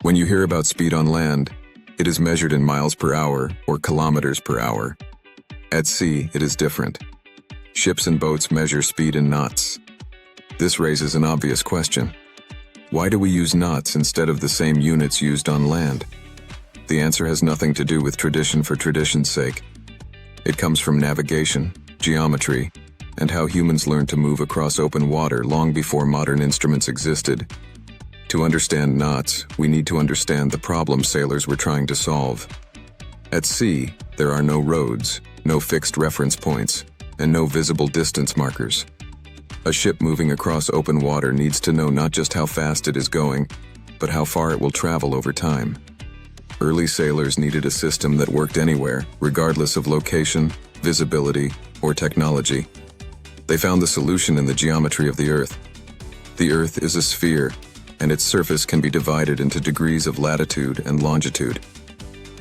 When you hear about speed on land, it is measured in miles per hour or kilometers per hour. At sea, it is different. Ships and boats measure speed in knots. This raises an obvious question. Why do we use knots instead of the same units used on land? The answer has nothing to do with tradition for tradition's sake. It comes from navigation, geometry, and how humans learned to move across open water long before modern instruments existed. To understand knots, we need to understand the problem sailors were trying to solve. At sea, there are no roads, no fixed reference points, and no visible distance markers. A ship moving across open water needs to know not just how fast it is going, but how far it will travel over time. Early sailors needed a system that worked anywhere, regardless of location, visibility, or technology. They found the solution in the geometry of the Earth. The Earth is a sphere, and its surface can be divided into degrees of latitude and longitude.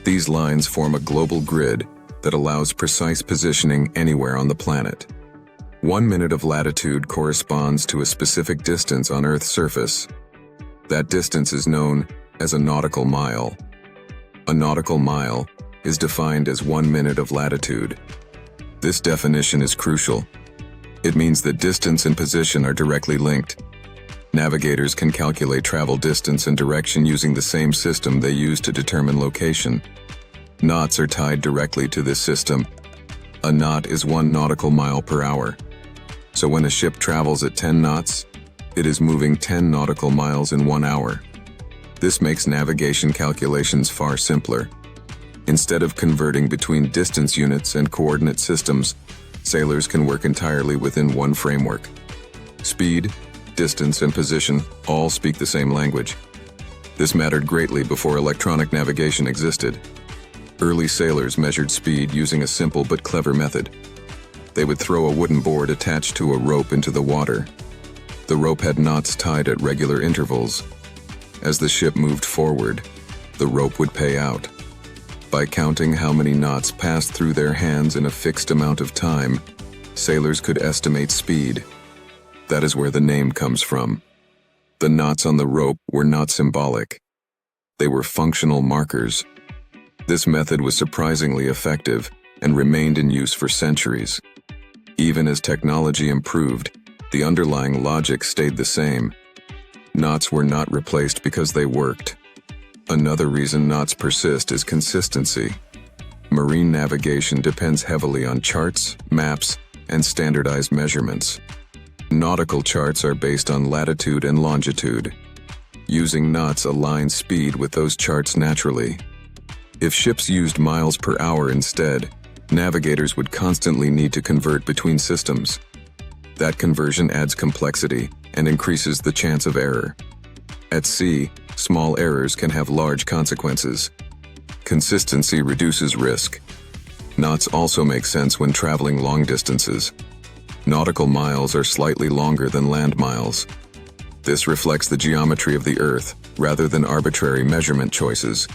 These lines form a global grid that allows precise positioning anywhere on the planet. 1 minute of latitude corresponds to a specific distance on Earth's surface. That distance is known as a nautical mile. A nautical mile is defined as 1 minute of latitude. This definition is crucial. It means that distance and position are directly linked. Navigators can calculate travel distance and direction using the same system they use to determine location. Knots are tied directly to this system. A knot is 1 nautical mile per hour. So when a ship travels at 10 knots, it is moving 10 nautical miles in 1 hour. This makes navigation calculations far simpler. Instead of converting between distance units and coordinate systems, sailors can work entirely within one framework. Speed, distance, and position all speak the same language. This mattered greatly before electronic navigation existed. Early sailors measured speed using a simple but clever method. They would throw a wooden board attached to a rope into the water. The rope had knots tied at regular intervals. As the ship moved forward, the rope would pay out. By counting how many knots passed through their hands in a fixed amount of time, sailors could estimate speed. That is where the name comes from. The knots on the rope were not symbolic. They were functional markers. This method was surprisingly effective and remained in use for centuries. Even as technology improved, the underlying logic stayed the same. Knots were not replaced because they worked. Another reason knots persist is consistency. Marine navigation depends heavily on charts, maps, and standardized measurements. Nautical charts are based on latitude and longitude. Using knots aligns speed with those charts naturally. If ships used miles per hour instead, navigators would constantly need to convert between systems. That conversion adds complexity and increases the chance of error. At sea, small errors can have large consequences. Consistency reduces risk. Knots also make sense when traveling long distances. Nautical miles are slightly longer than land miles. This reflects the geometry of the Earth rather than arbitrary measurement choices.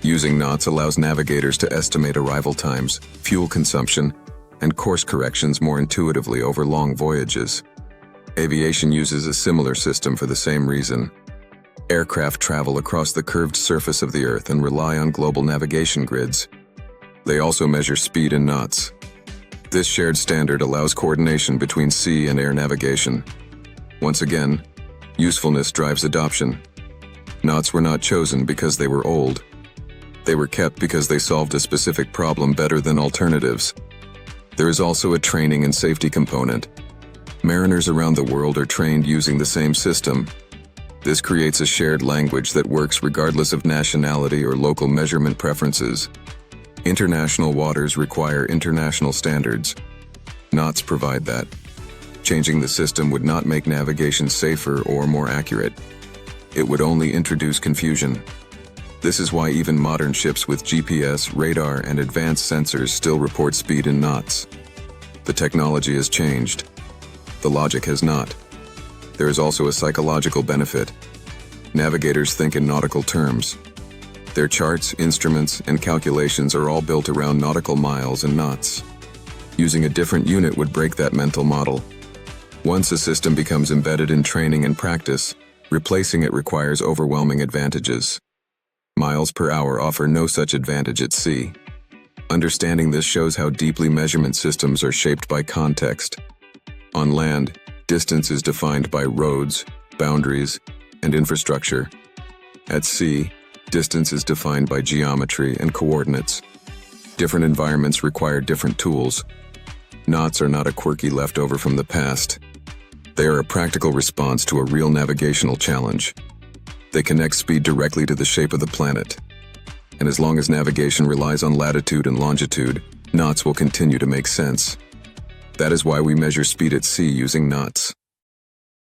Using knots allows navigators to estimate arrival times, fuel consumption, and course corrections more intuitively over long voyages. Aviation uses a similar system for the same reason. Aircraft travel across the curved surface of the Earth and rely on global navigation grids. They also measure speed in knots. This shared standard allows coordination between sea and air navigation. Once again, usefulness drives adoption. Knots were not chosen because they were old. They were kept because they solved a specific problem better than alternatives. There is also a training and safety component. Mariners around the world are trained using the same system. This creates a shared language that works regardless of nationality or local measurement preferences. International waters require international standards. Knots provide that. Changing the system would not make navigation safer or more accurate. It would only introduce confusion. This is why even modern ships with GPS, radar, and advanced sensors still report speed in knots. The technology has changed. The logic has not. There is also a psychological benefit. Navigators think in nautical terms. Their charts, instruments, and calculations are all built around nautical miles and knots. Using a different unit would break that mental model. Once a system becomes embedded in training and practice, replacing it requires overwhelming advantages. Miles per hour offer no such advantage at sea. Understanding this shows how deeply measurement systems are shaped by context. On land, distance is defined by roads, boundaries, and infrastructure. At sea, distance is defined by geometry and coordinates. Different environments require different tools. Knots are not a quirky leftover from the past. They are a practical response to a real navigational challenge. They connect speed directly to the shape of the planet. And as long as navigation relies on latitude and longitude, knots will continue to make sense. That is why we measure speed at sea using knots.